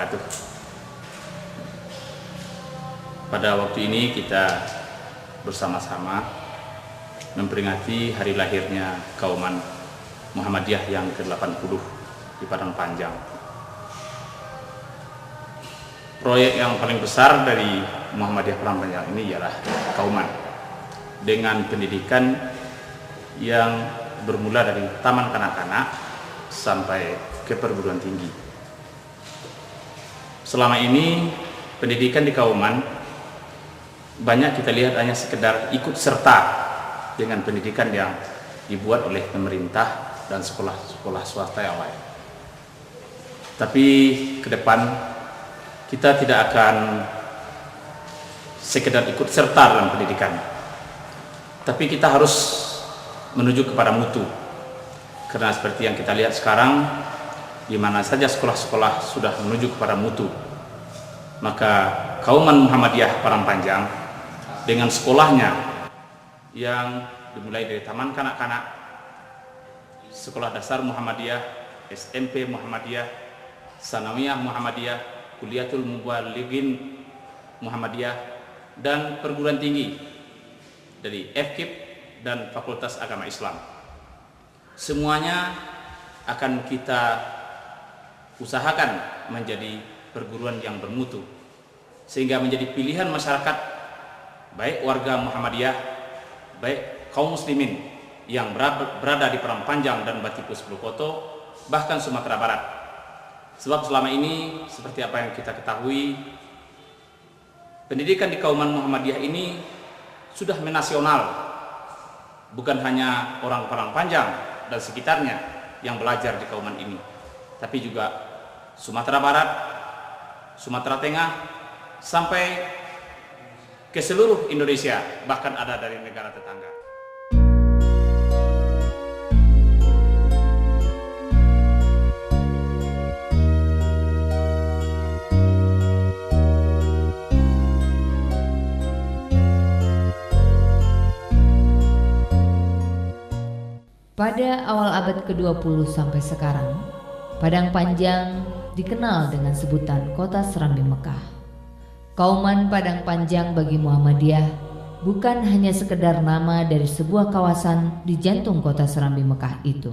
wabarakatuh. Pada waktu ini kita bersama-sama memperingati hari lahirnya Kauman Muhammadiyah yang ke-80 di Padang Panjang. Proyek yang paling besar dari Muhammadiyah Padang Panjang ini ialah Kauman, dengan pendidikan yang bermula dari taman kanak-kanak sampai ke perguruan tinggi. Selama ini pendidikan di Kauman banyak kita lihat hanya sekedar ikut serta dengan pendidikan yang dibuat oleh pemerintah dan sekolah-sekolah swasta yang lain. Tapi ke depan kita tidak akan sekedar ikut serta dalam pendidikan, tapi kita harus menuju kepada mutu. Karena seperti yang kita lihat sekarang, di mana saja sekolah-sekolah sudah menuju kepada mutu, maka Kauman Muhammadiyah Padang Panjang dengan sekolahnya yang dimulai dari taman kanak-kanak, sekolah dasar Muhammadiyah, SMP Muhammadiyah, Sanawiyah Muhammadiyah, Kuliatul Mubalighin Muhammadiyah, dan perguruan tinggi dari FKIP dan Fakultas Agama Islam. Semuanya akan kita usahakan menjadi perguruan yang bermutu, sehingga menjadi pilihan masyarakat, baik warga Muhammadiyah, baik kaum muslimin yang berada di Padang Panjang dan Batikus Bulukoto, bahkan Sumatera Barat. Sebab selama ini, seperti apa yang kita ketahui, pendidikan di Kauman Muhammadiyah ini sudah menasional. Bukan hanya orang Padang Panjang dan sekitarnya yang belajar di Kauman ini, tapi juga Sumatera Barat, Sumatera Tengah, sampai ke seluruh Indonesia, bahkan ada dari negara tetangga. Pada awal abad ke-20 sampai sekarang, Padang Panjang dikenal dengan sebutan Kota Serambi Mekah. Kauman Padang Panjang bagi Muhammadiyah bukan hanya sekedar nama dari sebuah kawasan di jantung Kota Serambi Mekah itu.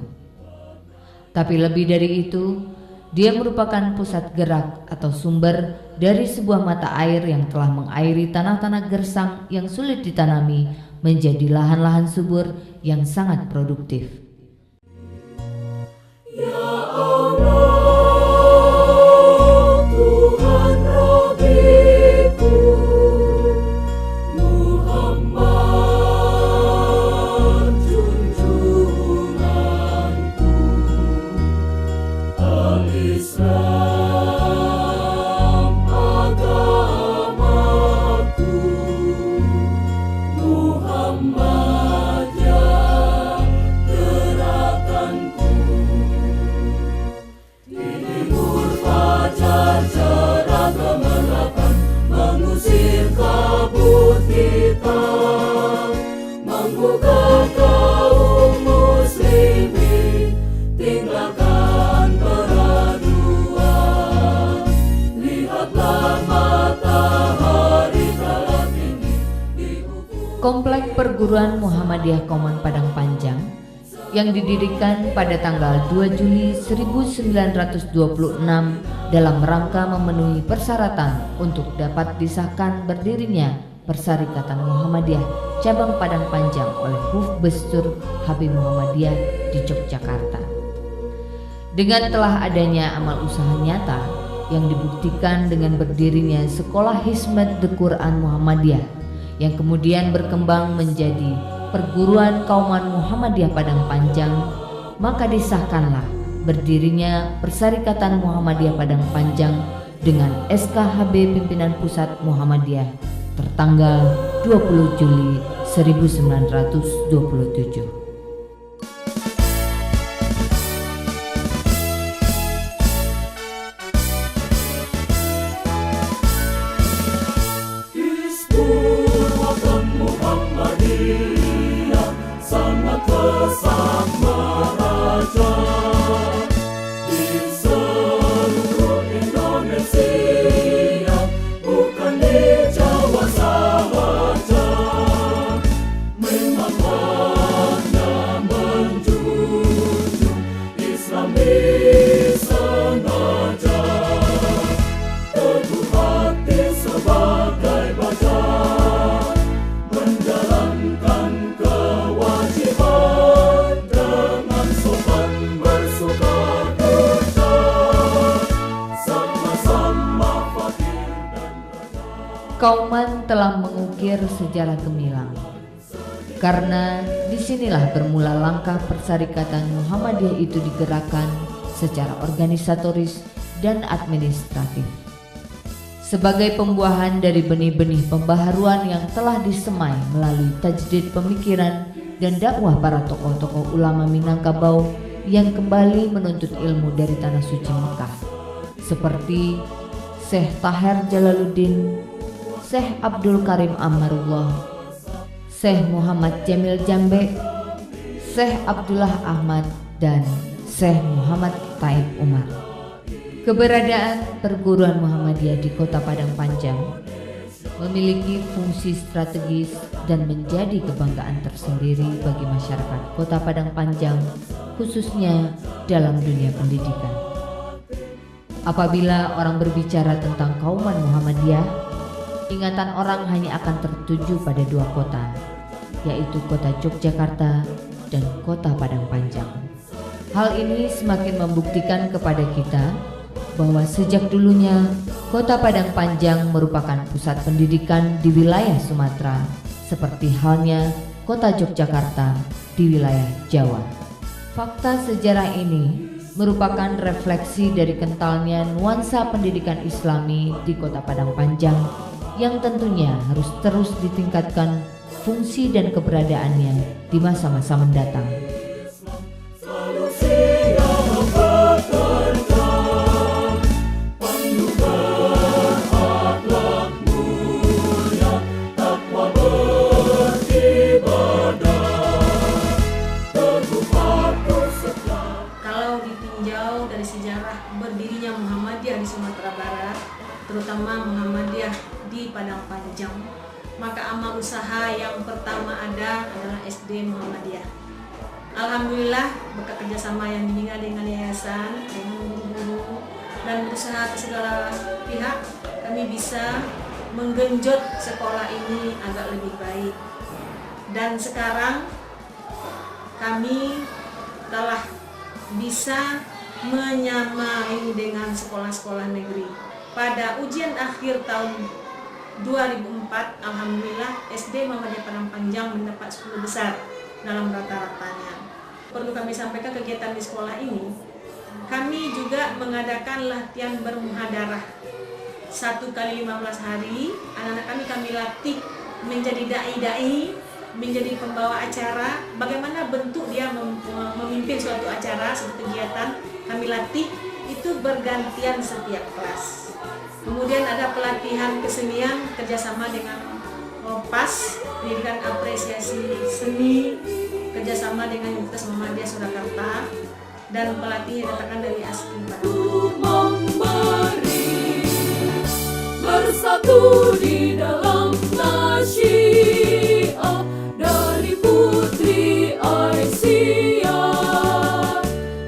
Tapi lebih dari itu, dia merupakan pusat gerak atau sumber dari sebuah mata air yang telah mengairi tanah-tanah gersang yang sulit ditanami menjadi lahan-lahan subur yang sangat produktif. Ya Allah, Tuhan Rabbiku, Muhammad junjunganku, Al-Islam agamaku, Muhammad ya gerakanku. Di timur fajar cerah gemerlapan, mengusir kabut hitam, menggugah kaum muslimin, tinggalkan peraduan. Lihatlah matahari telah tinggi di ufuk. Komplek Perguruan Muhammadiyah Kauman Padang Panjang yang didirikan pada tanggal 2 Juli 1926 dalam rangka memenuhi persyaratan untuk dapat disahkan berdirinya Persyarikatan Muhammadiyah Cabang Padang Panjang oleh Hufbestur Habib Muhammadiyah di Yogyakarta. Dengan telah adanya amal usaha nyata yang dibuktikan dengan berdirinya Sekolah Hizmet The Quran Muhammadiyah yang kemudian berkembang menjadi Perguruan Kauman Muhammadiyah Padang Panjang, maka disahkanlah berdirinya Persyarikatan Muhammadiyah Padang Panjang dengan SKHB Pimpinan Pusat Muhammadiyah tertanggal 20 Juli 1927. Muhammadiyah sangat pesat meraja di seluruh Indonesia. siap, bukan di Jawa sahaja. Memang hanya menjunjung Islam disengaja. Teguh hati sebagai baja, menjalankan kewajiban dengan sopan bersuka duka, sama-sama fakir dan raja. Kauman telah mengukir sejarah gemilang. Karena disinilah bermula langkah persyarikatan Muhammadiyah itu digerakkan secara organisatoris dan administratif. Sebagai pembuahan dari benih-benih pembaharuan yang telah disemai melalui tajdid pemikiran dan dakwah para tokoh-tokoh ulama Minangkabau yang kembali menuntut ilmu dari tanah suci Mekah, seperti Syekh Taher Jalaluddin, Syekh Abdul Karim Ammarullah, Syekh Muhammad Jamil Jambe, Syekh Abdullah Ahmad, dan Syekh Muhammad Taib Umar. Keberadaan perguruan Muhammadiyah di Kota Padang Panjang memiliki fungsi strategis dan menjadi kebanggaan tersendiri bagi masyarakat Kota Padang Panjang, khususnya dalam dunia pendidikan. Apabila orang berbicara tentang kauman Muhammadiyah, ingatan orang hanya akan tertuju pada dua kota, yaitu kota Yogyakarta dan kota Padang Panjang. Hal ini semakin membuktikan kepada kita bahwa sejak dulunya kota Padang Panjang merupakan pusat pendidikan di wilayah Sumatera, seperti halnya kota Yogyakarta di wilayah Jawa. Fakta sejarah ini merupakan refleksi dari kentalnya nuansa pendidikan Islami di kota Padang Panjang yang tentunya harus terus ditingkatkan fungsi dan keberadaannya di masa-masa mendatang. Selalu siap bekerja, penuh berakhlak mulia, takwa beribadah, teguh patuh setia. Kalau ditinjau dari sejarah berdirinya Muhammadiyah di Sumatera Barat, terutama Muhammadiyah di Padang Panjang, maka amal usaha yang pertama ada adalah SD Muhammadiyah. Alhamdulillah berkat kerjasama yang dibina dengan yayasan, dengan guru-guru, dan berusaha ke segala pihak, kami bisa menggenjot sekolah ini agak lebih baik. Dan sekarang kami telah bisa menyamai dengan sekolah-sekolah negeri. Pada ujian akhir tahun 2004, alhamdulillah SD Muhammadiyah Padang Panjang mendapat 10 besar dalam rata-ratanya. Perlu kami sampaikan kegiatan di sekolah ini, kami juga mengadakan latihan bermuhadarah 1 kali 15 hari. Anak-anak kami latih menjadi dai-dai, menjadi pembawa acara. Bagaimana bentuk dia memimpin suatu acara, suatu kegiatan, kami latih itu bergantian setiap kelas. Kemudian ada pelatihan kesenian kerjasama dengan PAS, pendidikan apresiasi seni, kerjasama dengan Universitas Muhammadiyah Surakarta, dan pelatih yang datangkan dari asli Padang. Memberi bersatu di dalam nasyiah dari Putri Aisyah,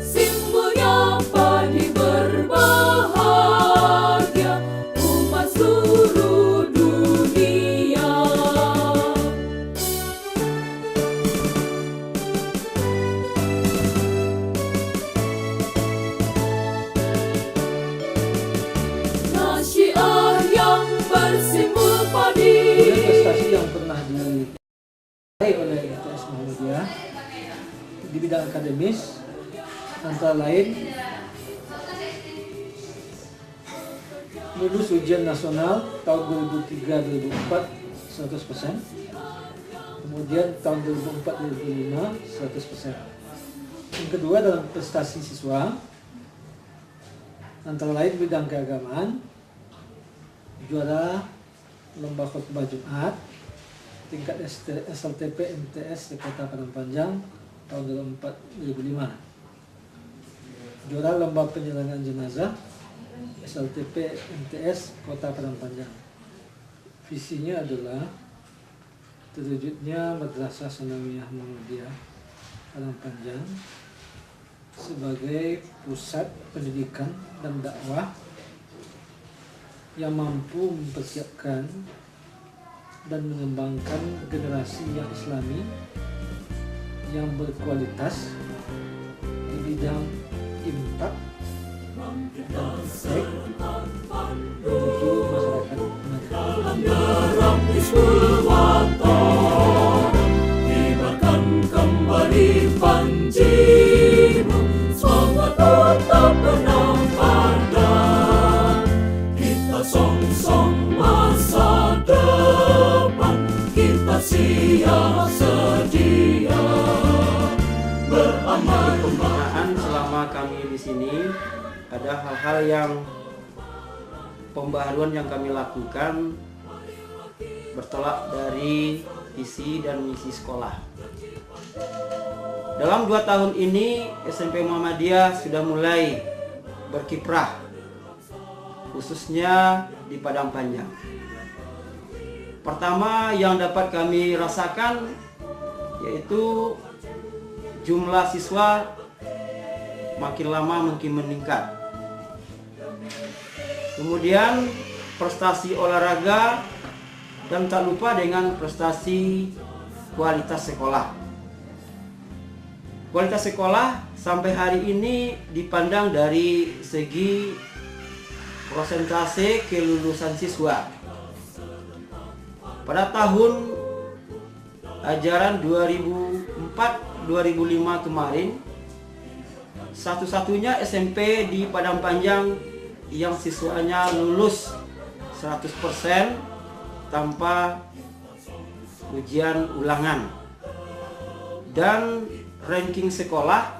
simbolnya padi berbahagia umat seluruh dunia. Nasyiah yang bersimbol padi. Prestasi yang pernah diraih oleh ITS Muhammadiyah di bidang akademis antara lain lulus ujian nasional tahun 2003-2004 100%, kemudian tahun 2004-2005 100%. Yang kedua dalam prestasi siswa antara lain bidang keagamaan, juara lomba khutbah Jumat tingkat SLTP MTS di Kota Padang Panjang tahun 2004-2005, juara lomba penyelenggaraan jenazah SLTP MTS Kota Padang Panjang. Visinya adalah terwujudnya Madrasah Sanawiyah Muhammadiyah Padang Panjang sebagai pusat pendidikan dan dakwah yang mampu mempersiapkan dan mengembangkan generasi yang Islami yang berkualitas di bidang infak dan baik menuju masyarakat Dalam Hizbul Watan, kibarkan kembali panjimu, semangat tetap benang padan. Kita song-song masa depan, kita siap sedia beramal. Pembinaan selama kami di sini ada hal-hal yang pembaharuan yang kami lakukan bertolak dari visi dan misi sekolah. Dalam 2 tahun ini SMP Muhammadiyah sudah mulai berkiprah, khususnya di Padang Panjang. Pertama yang dapat kami rasakan yaitu jumlah siswa makin lama makin meningkat. Kemudian prestasi olahraga dan tak lupa dengan prestasi kualitas sekolah. Kualitas sekolah sampai hari ini dipandang dari segi persentase kelulusan siswa. Pada tahun ajaran 2004-2005 kemarin, satu-satunya SMP di Padang Panjang yang siswanya lulus 100% tanpa ujian ulangan. Dan ranking sekolah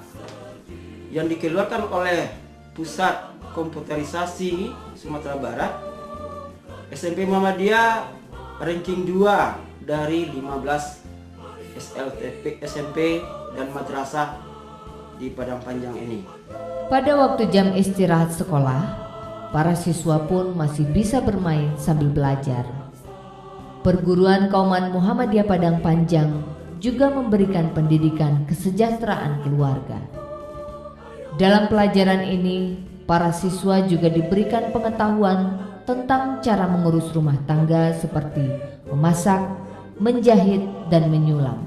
yang dikeluarkan oleh Pusat Komputerisasi Sumatera Barat, SMP Muhammadiyah ranking 2 dari 15 SLTP, SMP dan madrasah di Padang Panjang ini. Pada waktu jam istirahat sekolah, para siswa pun masih bisa bermain sambil belajar. Perguruan Kauman Muhammadiyah Padang Panjang juga memberikan pendidikan kesejahteraan keluarga. Dalam pelajaran ini, para siswa juga diberikan pengetahuan tentang cara mengurus rumah tangga seperti memasak, menjahit, dan menyulam,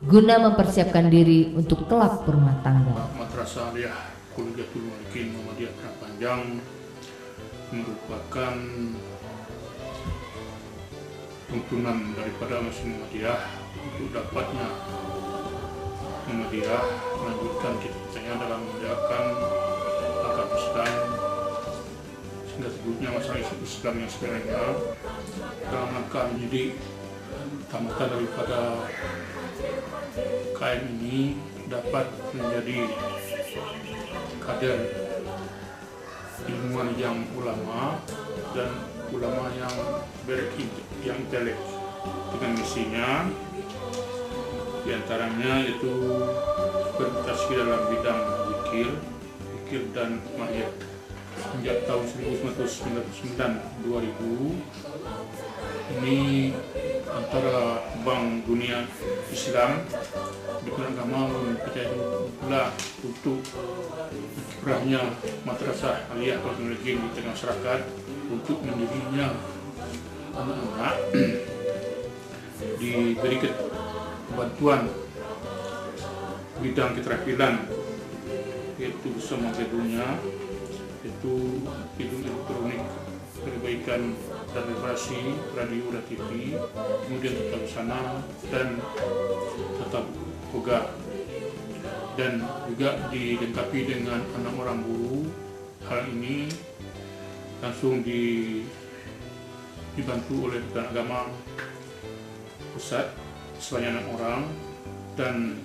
guna mempersiapkan diri untuk kelak berumah tangga. Madrasah Aliyah Kuliatul Malikin Muhammadiyah Padang Panjang merupakan tuntunan daripada Muslim Muhammadiyah untuk dapatnya Muhammadiyah melanjutkan cita-citanya dalam menegakkan agama Islam, sehingga sebutnya masalah Islam yang sebenarnya dalam rangka menjadi tamatan daripada KM ini dapat menjadi kader ilmuwan yang ulama dan ulama yang yang intelek dengan misinya diantaranya itu berprestasi dalam bidang zikir dan mahiyat. Sejak tahun 1999-2000 ini antara Bank Dunia Islam di agama mempercayai pula untuk kiprahnya Madrasah Aliyah Kuliatul Malikin di tengah masyarakat untuk mendirinya anak-anak diberikan bantuan bidang keterampilan, yaitu bisa mengkajinya, yaitu hidung elektronik, perbaikan dan reparasi radio dan TV, kemudian tata busana dan tata boga, dan juga dilengkapi dengan 6 orang guru. Hal ini langsung dibantu oleh Kementerian Agama Pusat sebanyak 6 orang, dan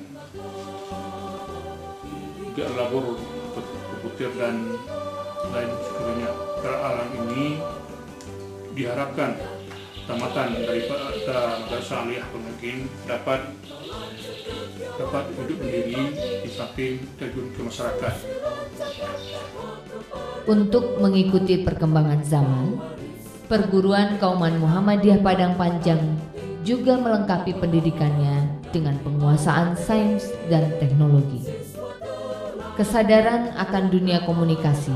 juga labor komputer dan lain sebagainya. Alam ini diharapkan tamatan daripada madrasah aliyah mungkin dapat hidup sendiri di samping terjun ke masyarakat. Untuk mengikuti perkembangan zaman, Perguruan Kauman Muhammadiyah Padang Panjang juga melengkapi pendidikannya dengan penguasaan sains dan teknologi. Kesadaran akan dunia komunikasi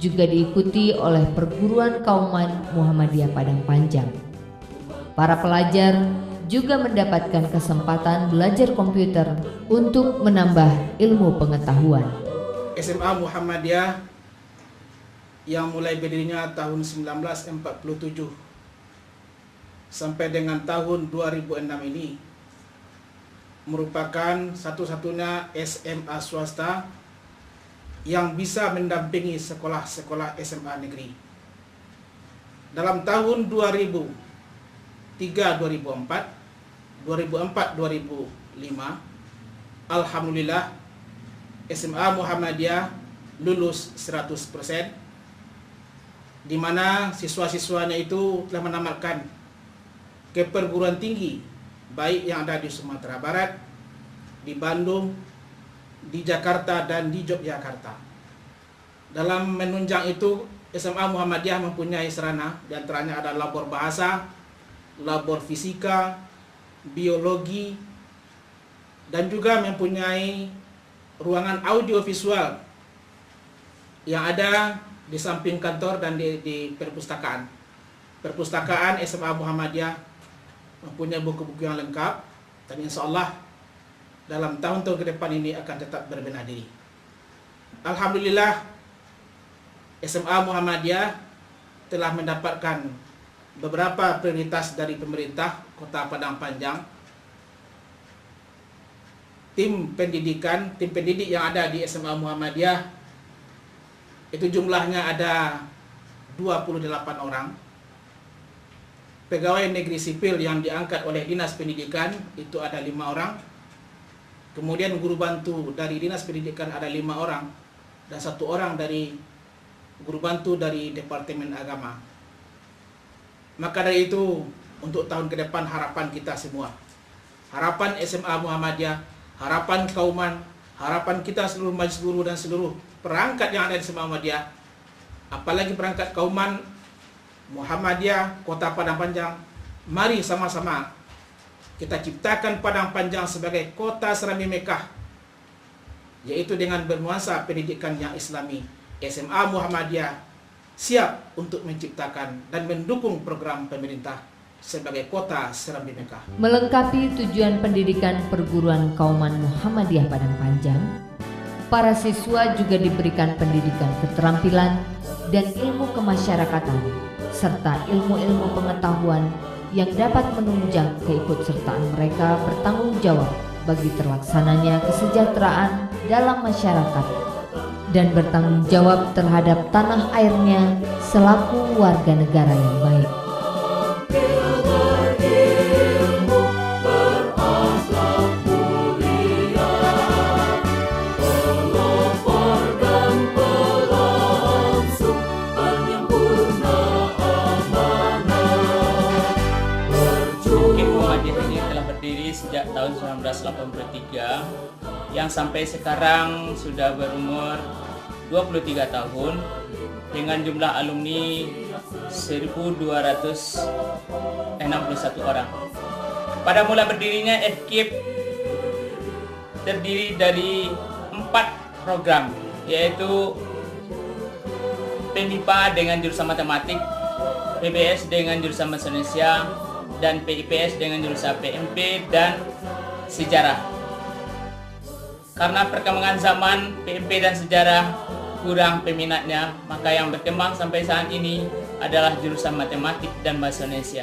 juga diikuti oleh Perguruan Kauman Muhammadiyah Padang Panjang. Para pelajar juga mendapatkan kesempatan belajar komputer untuk menambah ilmu pengetahuan. SMA Muhammadiyah yang mulai berdirinya tahun 1947 sampai dengan tahun 2006 ini merupakan satu-satunya SMA swasta yang bisa mendampingi sekolah-sekolah SMA negeri. Dalam tahun 2003-2004, 2004-2005, alhamdulillah SMA Muhammadiyah lulus 100%, di mana siswa-siswanya itu telah menamatkan ke perguruan tinggi baik yang ada di Sumatera Barat, di Bandung, di Jakarta dan di Yogyakarta. Dalam menunjang itu, SMA Muhammadiyah mempunyai sarana, di antaranya ada labor bahasa, labor fisika, biologi, dan juga mempunyai ruangan audiovisual yang ada di samping kantor dan di perpustakaan. Perpustakaan SMA Muhammadiyah mempunyai buku-buku yang lengkap, dan insya Allah dalam tahun-tahun ke depan ini akan tetap berbenah diri. Alhamdulillah, SMA Muhammadiyah telah mendapatkan beberapa prioritas dari pemerintah Kota Padang Panjang. Tim pendidik yang ada di SMA Muhammadiyah itu jumlahnya ada 28 orang. Pegawai negeri sipil yang diangkat oleh Dinas Pendidikan itu ada 5 orang. Kemudian guru bantu dari Dinas Pendidikan ada 5 orang. Dan 1 orang dari guru bantu dari Departemen Agama. Maka dari itu, untuk tahun ke depan harapan kita semua, harapan SMA Muhammadiyah, harapan Kauman, harapan kita seluruh majelis guru dan seluruh perangkat yang ada di SMA Muhammadiyah, apalagi perangkat Kauman Muhammadiyah Kota Padang Panjang, mari sama-sama kita ciptakan Padang Panjang sebagai kota Serambi Mekah, yaitu dengan bernuansa pendidikan yang Islami. SMA Muhammadiyah siap untuk menciptakan dan mendukung program pemerintah sebagai kota Serambi Mekah. Melengkapi tujuan pendidikan Perguruan Kauman Muhammadiyah Padang Panjang, para siswa juga diberikan pendidikan keterampilan dan ilmu kemasyarakatan, serta ilmu-ilmu pengetahuan yang dapat menunjang keikutsertaan mereka bertanggung jawab bagi terlaksananya kesejahteraan dalam masyarakat dan bertanggung jawab terhadap tanah airnya selaku warga negara yang baik. Sejak tahun 1983 yang sampai sekarang sudah berumur 23 tahun dengan jumlah alumni 1.261 orang. Pada mula berdirinya FKIP terdiri dari 4 program, yaitu PMIPA dengan jurusan matematik, PBS dengan jurusan bahasa Indonesia, dan PIPS dengan jurusan PMP dan sejarah. Karena perkembangan zaman, PMP dan sejarah kurang peminatnya, maka yang berkembang sampai saat ini adalah jurusan matematik dan bahasa Indonesia.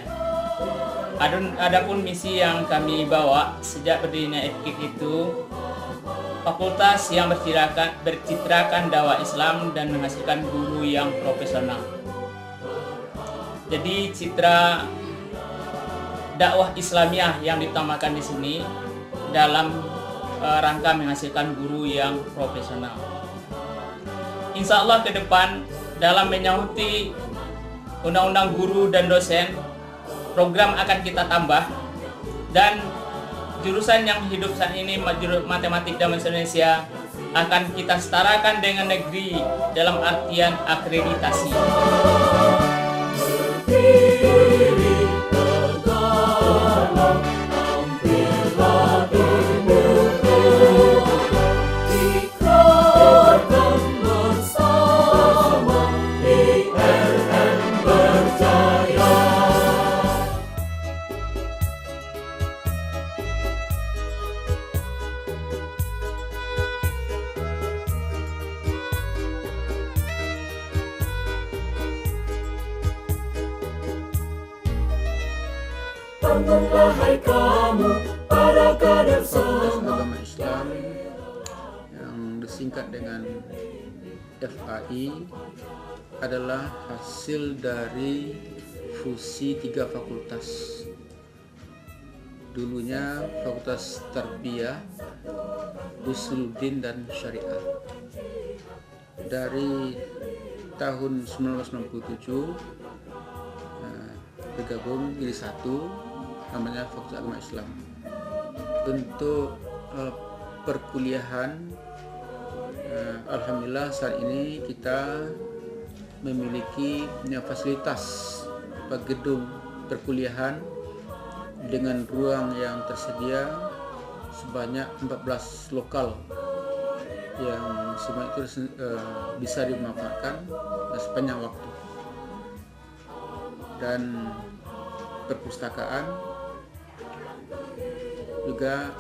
Adapun misi yang kami bawa sejak berdirinya FKIP itu fakultas yang bercitrakan dakwah Islam dan menghasilkan guru yang profesional. Jadi citra dakwah Islamiyah yang ditamakan di sini dalam rangka menghasilkan guru yang profesional. Insya Allah ke depan dalam menyauti undang-undang guru dan dosen, program akan kita tambah, dan jurusan yang hidup saat ini, matematik dan bahasa Indonesia, akan kita setarakan dengan negeri dalam artian akreditasi. Bangunlah hai kamu para kader Fakultas Agama Islam yang disingkat dengan FAI adalah hasil dari fusi 3 fakultas. Dulunya Fakultas Tarbiyah, Usuluddin dan Syariah. Dari tahun 1997 bergabung jadi satu, namanya Fakultas Agama Islam. Untuk perkuliahan, alhamdulillah saat ini kita memiliki fasilitas gedung perkuliahan dengan ruang yang tersedia sebanyak 14 lokal yang semua itu bisa dimanfaatkan sepanjang waktu. Dan perpustakaan, juga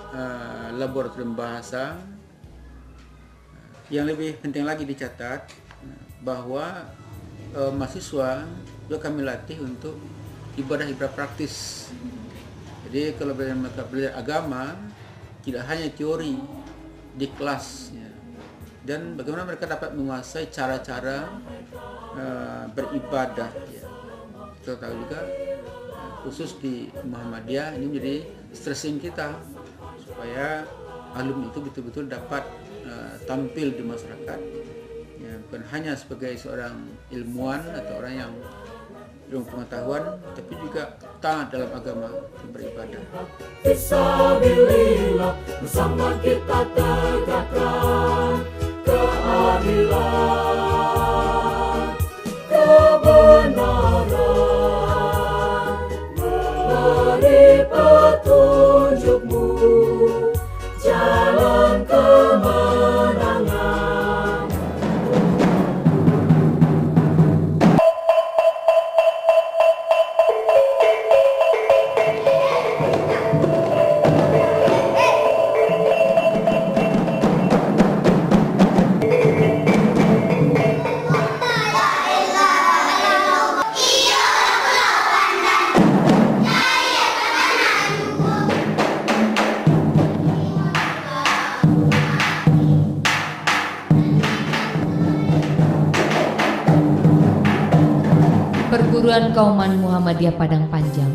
laboratorium bahasa. Yang lebih penting lagi dicatat bahwa mahasiswa juga kami latih untuk ibadah praktis. Jadi kalau mereka belajar agama tidak hanya teori di kelas, ya, dan bagaimana mereka dapat menguasai cara-cara beribadah. Ya. Kita tahu juga khusus di Muhammadiyah ini menjadi stressing kita supaya alumni itu betul-betul dapat tampil di masyarakat, ya, bukan hanya sebagai seorang ilmuwan atau orang yang ilmu pengetahuan, tapi juga taat dalam agama beribadah. Fisabilillah, bersama kita tegakkan keadilan, kebenaran. Beri petunjukmu jalan kemenangan. Perguruan Kauman Muhammadiyah Padang Panjang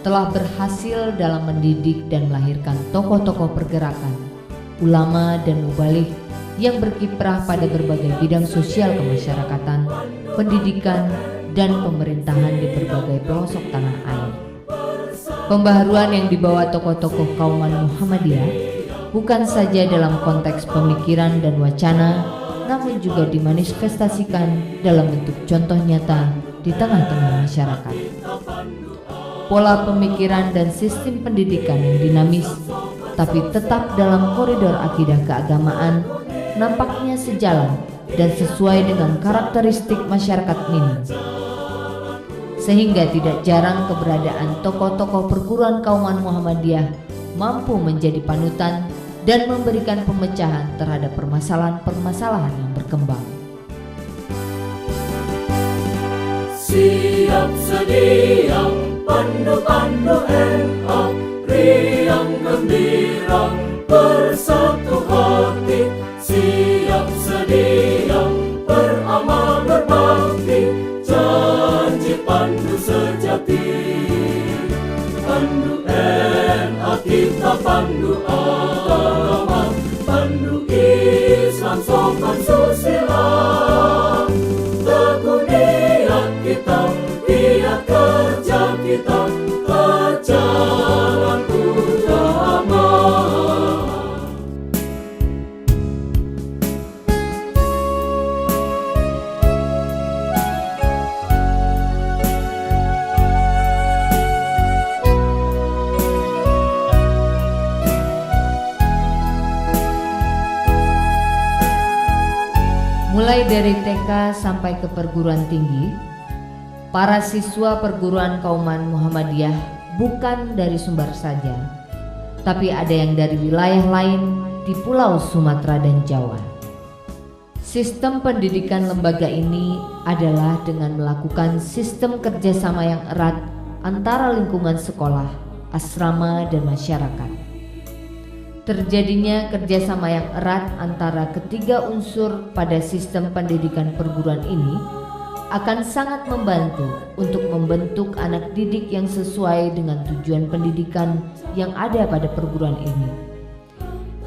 telah berhasil dalam mendidik dan melahirkan tokoh-tokoh pergerakan, ulama dan mubaligh yang berkiprah pada berbagai bidang sosial kemasyarakatan, pendidikan, dan pemerintahan di berbagai pelosok tanah air. Pembaharuan yang dibawa tokoh-tokoh Kauman Muhammadiyah bukan saja dalam konteks pemikiran dan wacana, namun juga dimanifestasikan dalam bentuk contoh nyata di tengah-tengah masyarakat. Pola pemikiran dan sistem pendidikan yang dinamis tapi tetap dalam koridor akidah keagamaan nampaknya sejalan dan sesuai dengan karakteristik masyarakat Minang. Sehingga tidak jarang keberadaan tokoh-tokoh perguruan Kauman Muhammadiyah mampu menjadi panutan dan memberikan pemecahan terhadap permasalahan-permasalahan yang berkembang. Siap sedia pandu-pandu NA, riang gembira bersatu hati. Siap sedia beramal berbakti, janji pandu sejati. Pandu NA kita pandu agama, pandu Islam sopan susila. Teguh niat kita, niat kerja kita, Mulai dari TK sampai ke perguruan tinggi, para siswa perguruan Kauman Muhammadiyah bukan dari Sumbar saja, tapi ada yang dari wilayah lain di Pulau Sumatera dan Jawa. Sistem pendidikan lembaga ini adalah dengan melakukan sistem kerjasama yang erat antara lingkungan sekolah, asrama, dan masyarakat. Terjadinya kerjasama yang erat antara ketiga unsur pada sistem pendidikan perguruan ini akan sangat membantu untuk membentuk anak didik yang sesuai dengan tujuan pendidikan yang ada pada perguruan ini.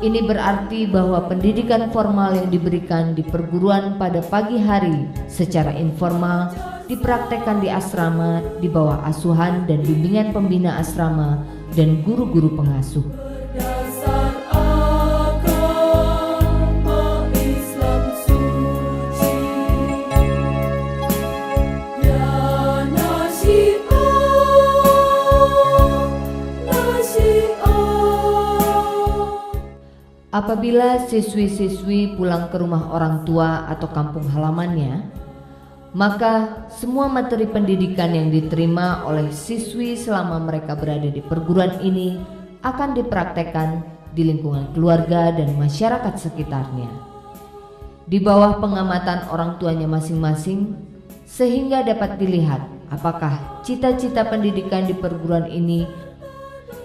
Ini berarti bahwa pendidikan formal yang diberikan di perguruan pada pagi hari secara informal dipraktekkan di asrama di bawah asuhan dan bimbingan pembina asrama dan guru-guru pengasuh. Apabila siswi-siswi pulang ke rumah orang tua atau kampung halamannya, maka semua materi pendidikan yang diterima oleh siswi selama mereka berada di perguruan ini akan dipraktekkan di lingkungan keluarga dan masyarakat sekitarnya, di bawah pengamatan orang tuanya masing-masing, sehingga dapat dilihat apakah cita-cita pendidikan di perguruan ini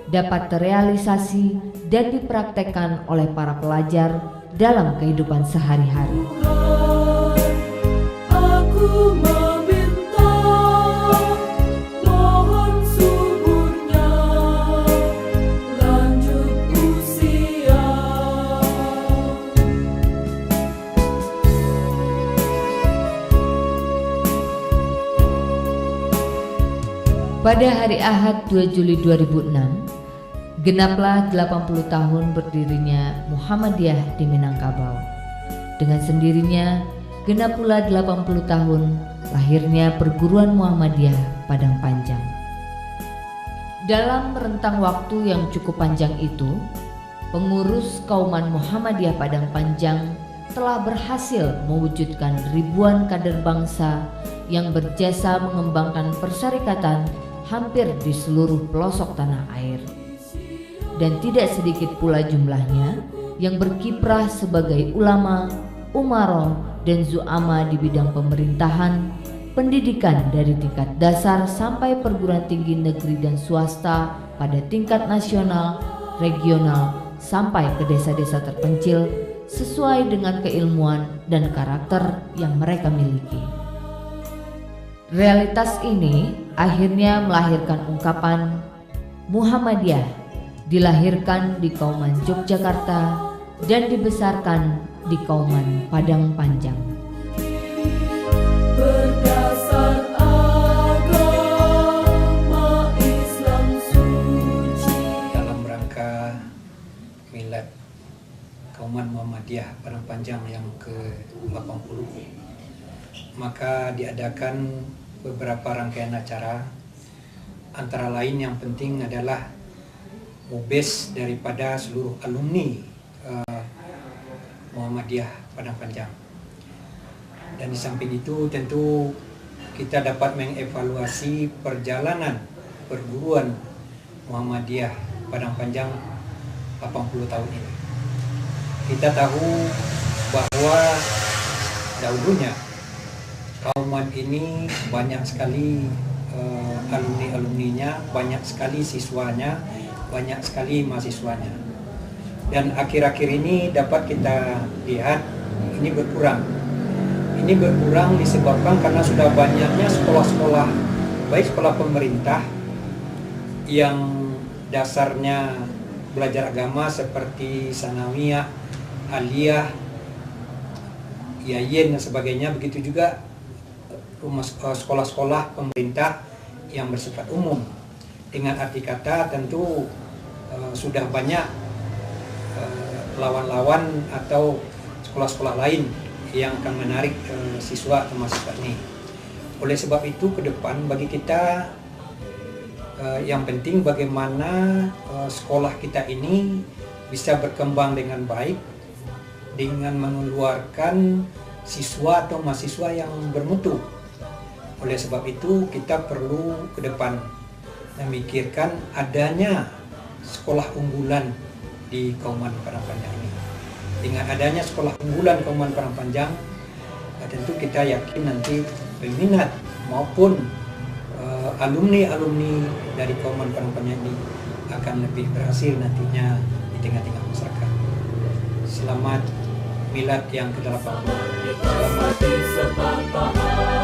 dapat terrealisasi dan dipraktekkan oleh para pelajar dalam kehidupan sehari-hari. Aku meminta, mohon suburnya, lanjut usia. Pada hari Ahad 2 Juli 2006, genaplah 80 tahun berdirinya Muhammadiyah di Minangkabau. Dengan sendirinya, genap pula 80 tahun lahirnya perguruan Muhammadiyah Padang Panjang. Dalam rentang waktu yang cukup panjang itu, pengurus Kauman Muhammadiyah Padang Panjang telah berhasil mewujudkan ribuan kader bangsa yang berjasa mengembangkan persyarikatan hampir di seluruh pelosok tanah air. Dan tidak sedikit pula jumlahnya yang berkiprah sebagai ulama, umaro, dan zu'ama di bidang pemerintahan, pendidikan dari tingkat dasar sampai perguruan tinggi negeri dan swasta pada tingkat nasional, regional, sampai ke desa-desa terpencil sesuai dengan keilmuan dan karakter yang mereka miliki. Realitas ini akhirnya melahirkan ungkapan Muhammadiyah dilahirkan di Kauman Yogyakarta dan dibesarkan di Kauman Padang Panjang. Berdasar agama Islam suci. Dalam rangka milad Kauman Muhammadiyah Padang Panjang yang ke-80, maka diadakan beberapa rangkaian acara, antara lain yang penting adalah mubes daripada seluruh alumni Muhammadiyah Padang Panjang. Dan di samping itu tentu kita dapat mengevaluasi perjalanan perguruan Muhammadiyah Padang Panjang 80 tahun ini. Kita tahu bahwa dahulunya Kauman ini banyak sekali alumni-alumninya, banyak sekali siswanya, banyak sekali mahasiswanya. Dan akhir-akhir ini dapat kita lihat ini berkurang. Ini berkurang disebabkan karena sudah banyaknya sekolah-sekolah, baik sekolah pemerintah yang dasarnya belajar agama seperti sanawiyah, aliyah, yayin dan sebagainya, begitu juga sekolah-sekolah pemerintah yang bersifat umum. Dengan arti kata tentu sudah banyak lawan-lawan atau sekolah-sekolah lain yang akan menarik siswa atau mahasiswa ini. Oleh sebab itu ke depan bagi kita yang penting bagaimana sekolah kita ini bisa berkembang dengan baik dengan mengeluarkan siswa atau mahasiswa yang bermutu. Oleh sebab itu kita perlu ke depan memikirkan adanya sekolah unggulan di Kauman Padang Panjang ini. Dengan adanya sekolah unggulan Kauman Padang Panjang, tentu kita yakin nanti peminat maupun alumni-alumni dari Kauman Padang Panjang ini akan lebih berhasil nantinya di tengah-tengah masyarakat. Selamat Milad yang ke-80. Selamat